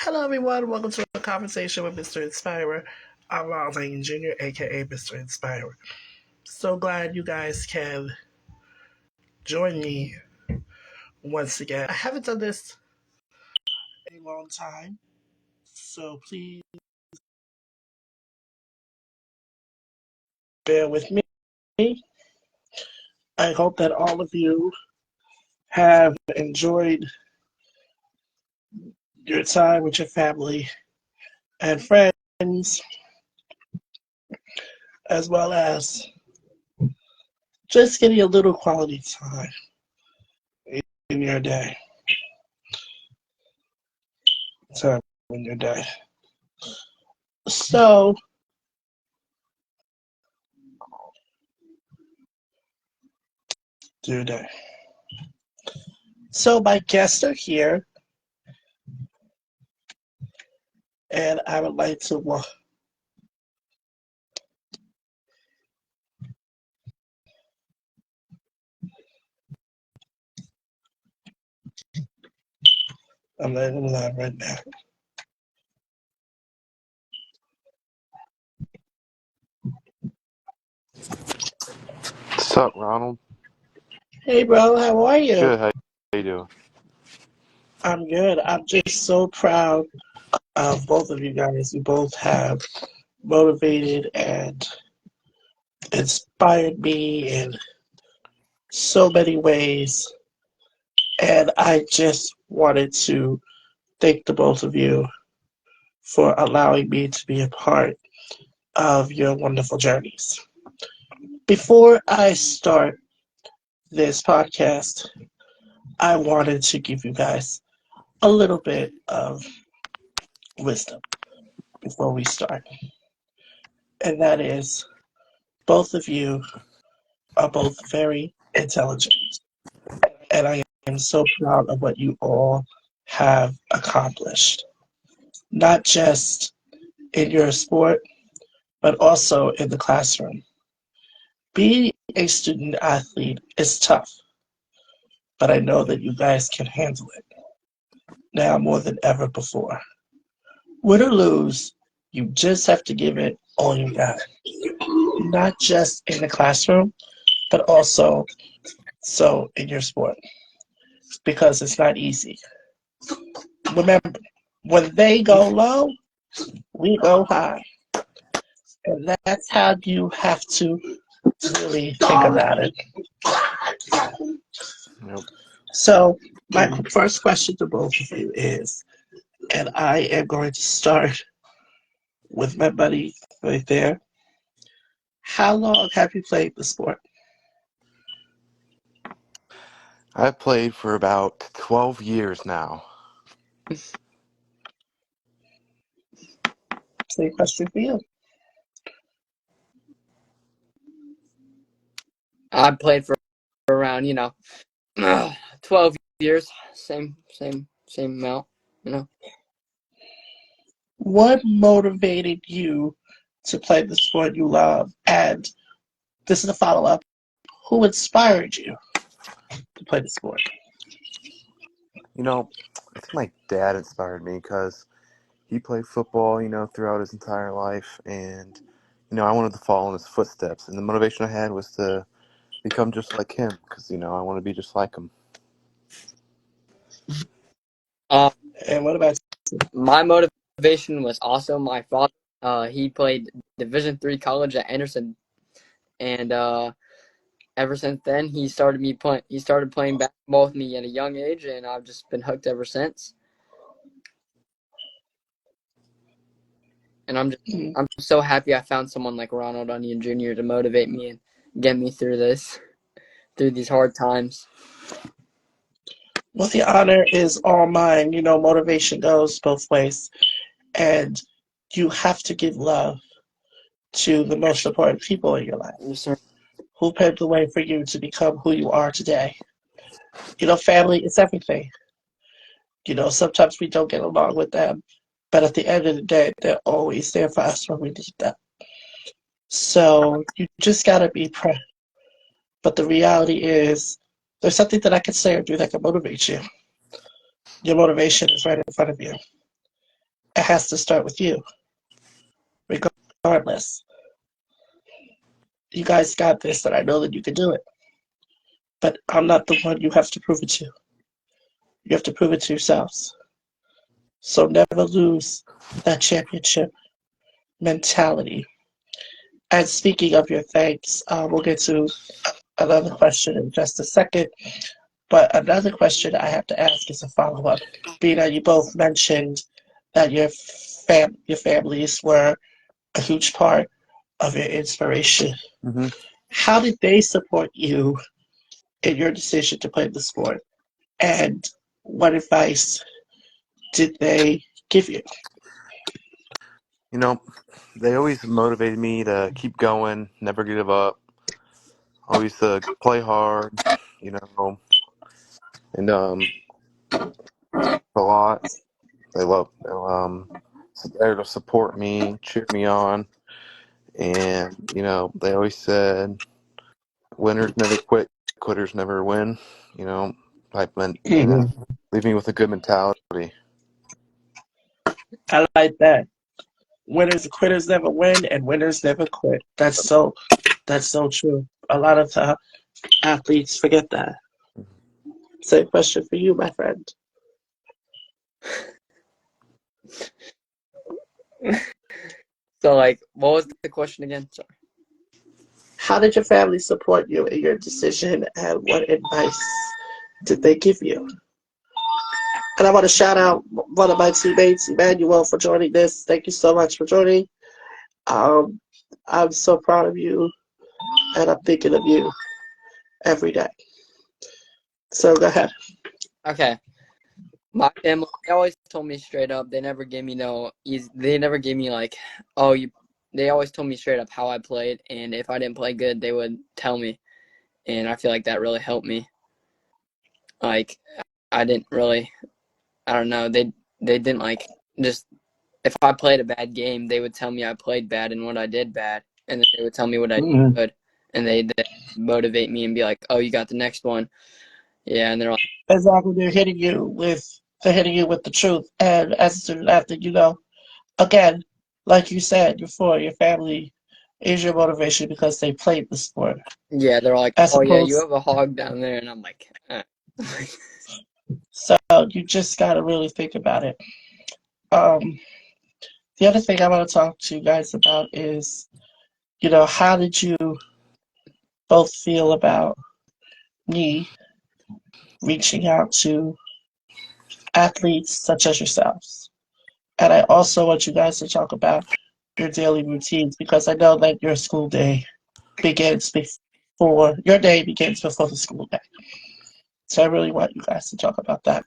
Hello, everyone. Welcome to a conversation with Mr. Inspirer. I'm Ronald Lane Jr., aka Mr. Inspirer. So glad you guys can join me once again. I haven't done this in a long time, so please bear with me. I hope that all of you have enjoyed your time with your family and friends, as well as just getting a little quality time in your day. Time in your day. So, today. So my guests are here, and I would like to I'm letting them live right now. What's up, Ronald? Hey, bro, how are you? Good. How you doing? I'm good. I'm just so proud of both of you guys. You both have motivated and inspired me in so many ways, and I just wanted to thank the both of you for allowing me to be a part of your wonderful journeys. Before I start this podcast, I wanted to give you guys a little bit of wisdom before we start. And that is, both of you are both very intelligent. And I am so proud of what you all have accomplished, not just in your sport, but also in the classroom. Being a student athlete is tough, but I know that you guys can handle it now more than ever before. Win or lose, you just have to give it all you got, not just in the classroom, but also in your sport, because it's not easy. Remember, when they go low, we go high. And that's how you have to really think about it. Yep. So, my first question to both of you is, and I am going to start with my buddy right there. How long have you played the sport? I've played for about 12 years now. Same question for you. I played for around 12 years, same amount. What motivated you to play the sport you love? And this is a follow up. Who inspired you to play the sport? I think my dad inspired me because he played football, throughout his entire life. And, I wanted to follow in his footsteps. And the motivation I had was to become just like him because, I want to be just like him. And what about My motivation was also my father. He played Division III college at Anderson, and ever since then he started playing basketball with me at a young age, and I've just been hooked ever since. And I'm so happy I found someone like Ronald Onion Jr. to motivate me and get me through these hard times. Well, the honor is all mine. Motivation goes both ways. And you have to give love to the most important people in your life Yes, sir. who paved the way for you to become who you are today. Family is everything. Sometimes we don't get along with them, but at the end of the day, they're always there for us when we need them. So you just got to be proud. But the reality is, there's something that I can say or do that can motivate you. Your motivation is right in front of you. it has to start with you, regardless. You guys got this, and I know that you can do it. But I'm not the one you have to prove it to. You have to prove it to yourselves. So never lose that championship mentality. And speaking of your thanks, we'll get to another question in just a second. But another question I have to ask is a follow up. Being that you both mentioned that your families were a huge part of your inspiration. Hmm. How did they support you in your decision to play the sport? And what advice did they give you? You know, they always motivated me to keep going, never give up, always play hard, you know, and a lot. They love there to support me, cheer me on, and they always said, "Winners never quit, quitters never win." You know, like Mhm. leave me with a good mentality. I like that. Winners quitters never win and winners never quit. That's so true. A lot of athletes forget that. Same question for you, my friend. So, like, what was the question again? Sorry. How did your family support you in your decision and what advice did they give you? And I want to shout out one of my teammates, Emmanuel, for joining this. Thank you so much for joining. Um, I'm so proud of you and I'm thinking of you every day. So go ahead. Okay. My family, they always told me straight up. They never gave me they never gave me like, oh, they always told me straight up how I played. And if I didn't play good, they would tell me. And I feel like that really helped me. Like, I didn't really, I don't know. They didn't like just, if I played a bad game, they would tell me I played bad and what I did bad. And then they would tell me what I did Mhm. good. And they motivate me and be like, oh, you got the next one. Yeah. And they're like, Exactly, they're hitting you with the truth. And as a student athlete, again, like you said before, your family is your motivation because they played the sport. yeah, they're like, As oh, yeah, you opposed, have a hog down there. And I'm like, so you just gotta really think about it. Um, the other thing I want to talk to you guys about is, how did you both feel about me reaching out to athletes such as yourselves? And I also want you guys to talk about your daily routines because I know that your day begins before the school day. So I really want you guys to talk about that.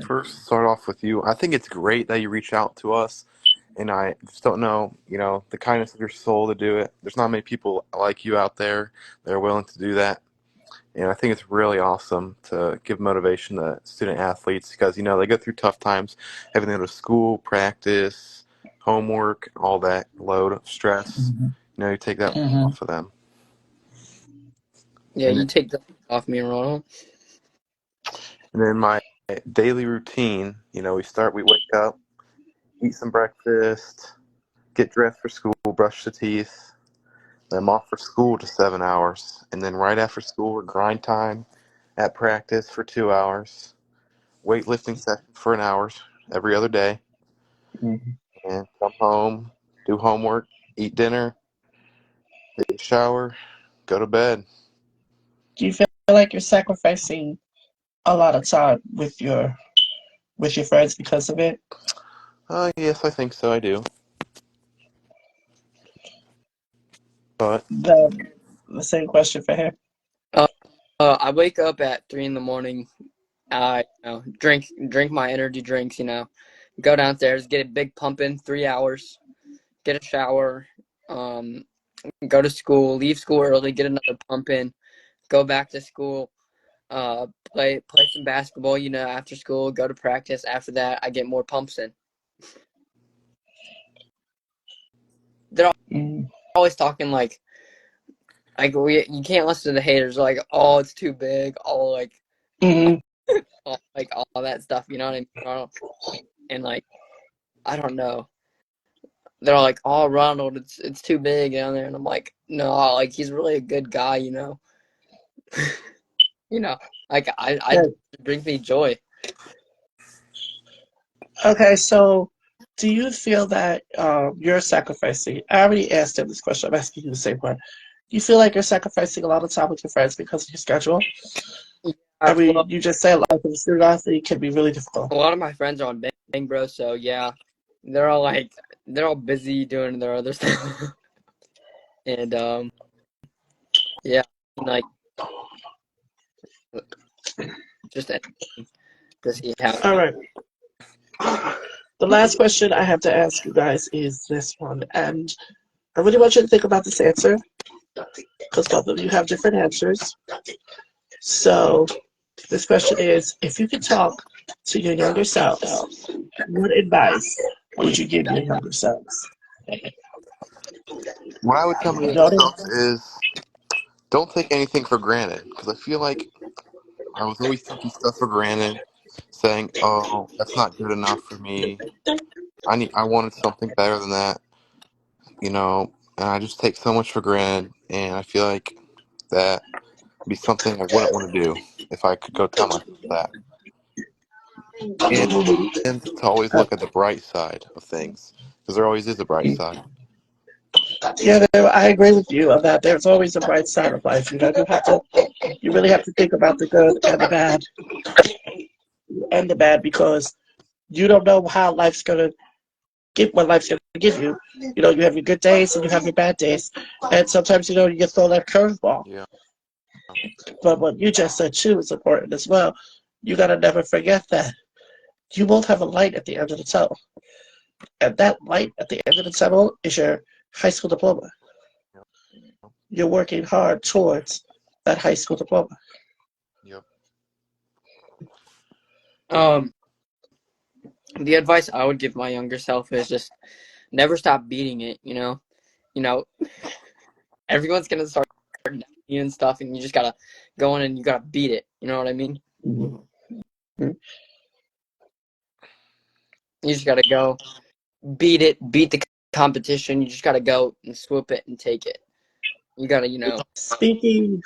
First, start off with you. I think it's great that you reach out to us, and I just don't know, the kindness of your soul to do it. There's not many people like you out there that are willing to do that. And I think it's really awesome to give motivation to student athletes because, they go through tough times, having to go to school, practice, homework, all that load of stress. You take that Mm-hmm. off of them. yeah, And, you take the off me, Ronald. and then my daily routine, we wake up, eat some breakfast, get dressed for school, brush the teeth. Then I'm off for school to 7 hours. And then right after school, grind time at practice for 2 hours. Weightlifting session for an hour every other day, Mm-hmm. and come home, do homework, eat dinner, take a shower, go to bed. Do you feel like you're sacrificing a lot of time with your friends because of it? Yes, I think so. I do. But The same question for him. Uh, I wake up at 3 in the morning. I drink my energy drinks. Go downstairs, get a big pump in 3 hours, get a shower, um, go to school, leave school early, get another pump in, go back to school, play some basketball. After school, go to practice. After that, I get more pumps in. They're Mm-hmm. always talking you can't listen to the haters like, oh, it's too big, all Mm-hmm. all that stuff. You know what I mean? And like, I don't know. They're like, oh, Ronald, it's too big down there, and I'm like, no, like he's really a good guy, you know. You know, like I Yeah. it brings me joy. Okay, so do you feel that you're sacrificing? I already asked him this question. I'm asking you the same one. Do you feel like you're sacrificing a lot of time with your friends because of your schedule? I Well, mean, you just said life of a student athlete can be really difficult. a lot of my friends are on Bang Bros, so yeah, they're all like they're all busy doing their other stuff, and yeah, like just to see how. All right. The last question I have to ask you guys is this one, and I really want you to think about this answer because both of you have different answers. So, this question is: if you could talk to your younger selves, what advice would you give your younger selves? What I would tell my You younger know what self is don't take anything for granted because I feel like I was always taking stuff for granted, saying, "Oh, that's not good enough for me. I wanted something better than that," and I just take so much for granted, and I feel like that would be something I wouldn't want to do if I could go tell myself that. And, and to always look at the bright side of things because there always is a bright side. Yeah, I agree with you on that. There's always a bright side of life. You really have to think about the good and the bad because you don't know how life's gonna what life's gonna give you. You know, you have your good days and you have your bad days, and sometimes you get thrown that curveball. Yeah, But what you just said too is important as well. You gotta never forget that you both have a light at the end of the tunnel, and that light at the end of the tunnel is your high school diploma. yep, You're working hard towards that high school diploma. yep. Um, the advice I would give my younger self is just never stop beating it. You know, everyone's gonna start doubting you and stuff, and you just gotta go in and you gotta beat it. You know what I mean? Mhm. You just gotta go beat it, beat the competition. You just gotta go and swoop it and take it. You gotta, Speaking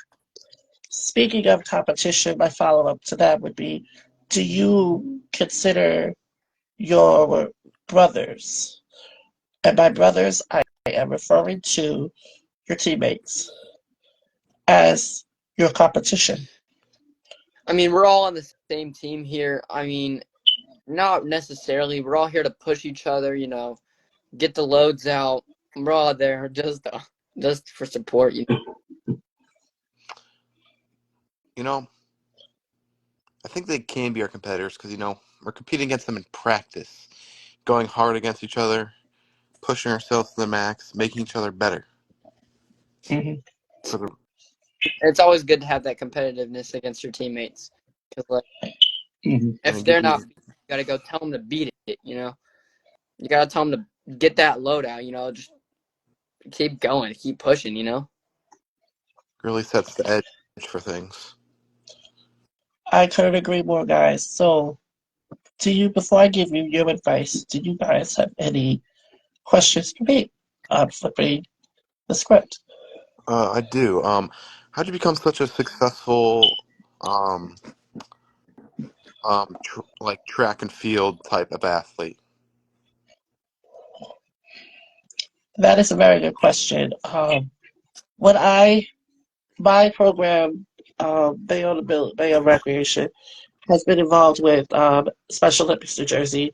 Speaking of competition, my follow up to that would be: do you consider your brothers, and by brothers, I am referring to your teammates, as your competition? I mean, we're all on the same team here. I mean, not necessarily. We're all here to push each other. Get the loads out. We're all there just for support. You know, I think they can be our competitors because we're competing against them in practice, going hard against each other, pushing ourselves to the max, making each other better. Mhm. For the It's always good to have that competitiveness against your teammates because, like, Mhm. and if it they're gives not, you you gotta go tell them to beat it. You gotta tell them to get that load out. Just keep going, keep pushing. really sets the edge for things. I couldn't agree more, guys. So, before I give you your advice, do you guys have any questions for me? I'm flipping the script. I do. How'd you become such a successful, um, like track and field type of athlete? That is a very good question. When my program, Bayonne Recreation, has been involved with Special Olympics New Jersey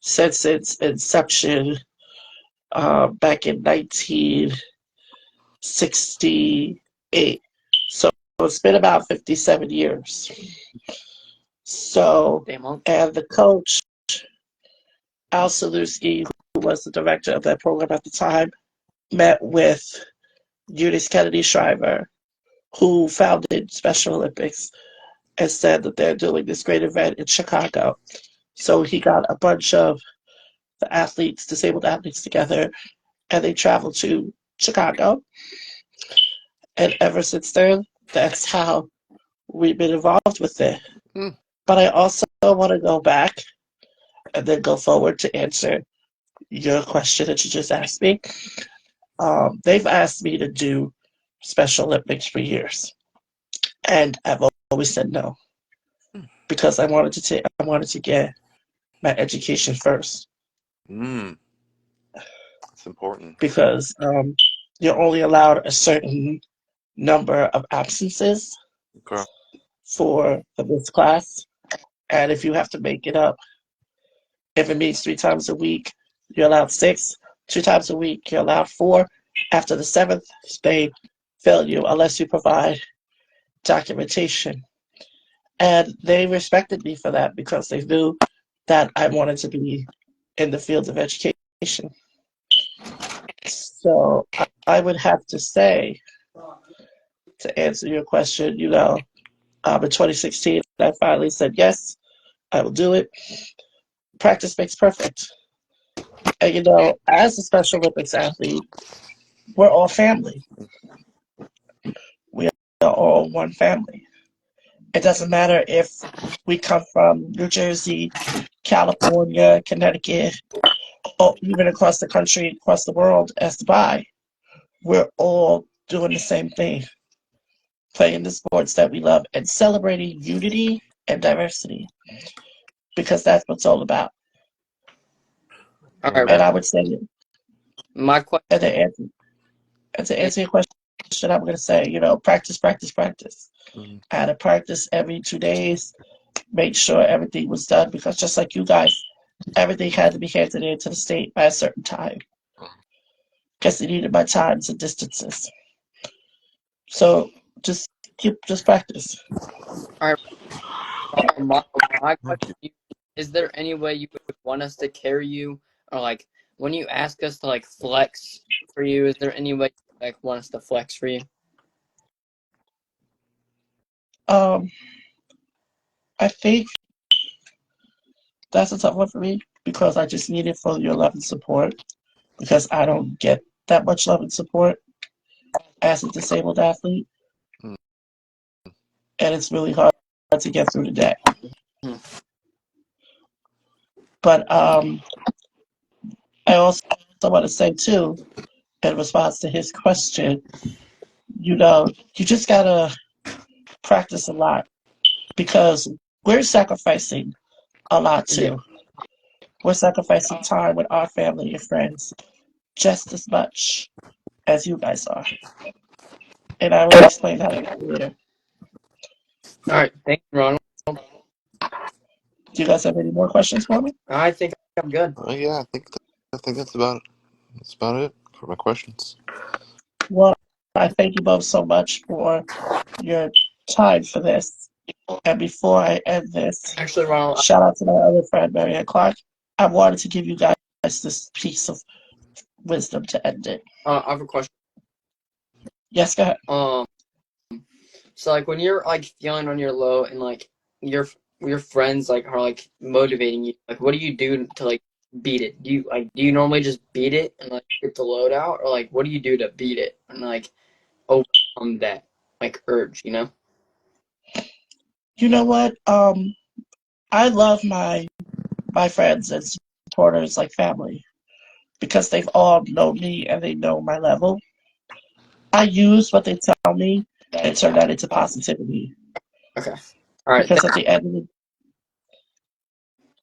since its inception back in 1968. So it's been about 57 years. So, Damn, well, and the coach, Al Saluski, who was the director of that program at the time, met with Eunice Kennedy Shriver, who founded Special Olympics, and said that they're doing this great event in Chicago. So he got a bunch of the disabled athletes together, and they traveled to Chicago. And ever since then, that's how we've been involved with it. Hmm. But I also want to go back and then go forward to answer your question that you just asked me, they've asked me to do Special Olympics for years, and I've always said no because I wanted to get my education first Mm, it's important. because you're only allowed a certain number of absences Okay. for this class, and if you have to make it up, if it meets 3 times a week, you're allowed six. 2 times a week, you're allowed four. After the seventh, they fail you unless you provide documentation. And they respected me for that because they knew that I wanted to be in the field of education. So I would have to say, to answer your question, in 2016, I finally said, yes, I will do it. Practice makes perfect. And, as a Special Olympics athlete, we're all family. We are all one family. It doesn't matter if we come from New Jersey, California, Connecticut, or even across the country, across the world as Dubai. We're all doing the same thing, playing the sports that we love and celebrating unity and diversity because that's what it's all about. All right. And I would say, My question. and to answer your question, I'm going to say, practice, practice, practice. Mm, I had to practice every 2 days, make sure everything was done because just like you guys, everything had to be handed in to the state by a certain time because they needed my times and distances. So just practice. All right. My question is: there any way you would want us to carry you, or like when you ask us to like flex for you? Is there any way you like want us to flex for you? Um, I think that's a tough one for me because I just need it for your love and support because I don't get that much love and support as a disabled athlete, mm, and it's really hard to get through the day. Hmm. But I also want to say too, in response to his question, you just gotta practice a lot because we're sacrificing a lot Yeah. too. We're sacrificing time with our family and friends just as much as you guys are. And I will explain that a little later. All right. Thank you, Ronald. Do you guys have any more questions for me? I think I'm good. yeah, I think that's about it. That's about it for my questions. Well, I thank you both so much for your time for this. And before I end this, Actually, Ronald, shout out to my other friend, Marianne Clark. I wanted to give you guys this piece of wisdom to end it. I have a question. Yes, go ahead. So like when you're like feeling on your low and like your friends like are like motivating you, like what do you do to like beat it? Do you normally just beat it and like get the load out, or like what do you do to beat it and like overcome that like urge? You know what? I love my friends and supporters like family because they've all known me and they know my level. I use what they tell me and turn that into positivity Okay. All right. because at the end of the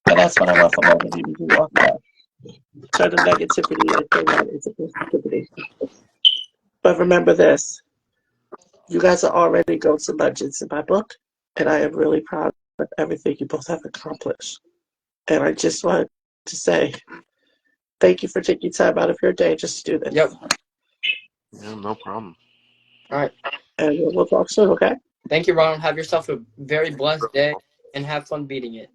and that's what I want from all of you to do also. Turn the negativity and turn that into positivity. But remember this, you guys are already going to legends in my book, and I am really proud of everything you both have accomplished. And I just wanted to say thank you for taking time out of your day just to do this. Yep. Yeah, no problem. All right. And we'll talk soon, okay? Thank you, Ronald. Have yourself a very blessed day and have fun beating it.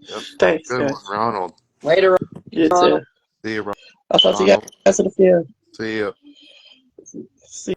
Yep. Thanks, Good guys. one, Ronald. Later, You Ronald. too. See you, I'll talk to you Ronald. guys in a few. See you. See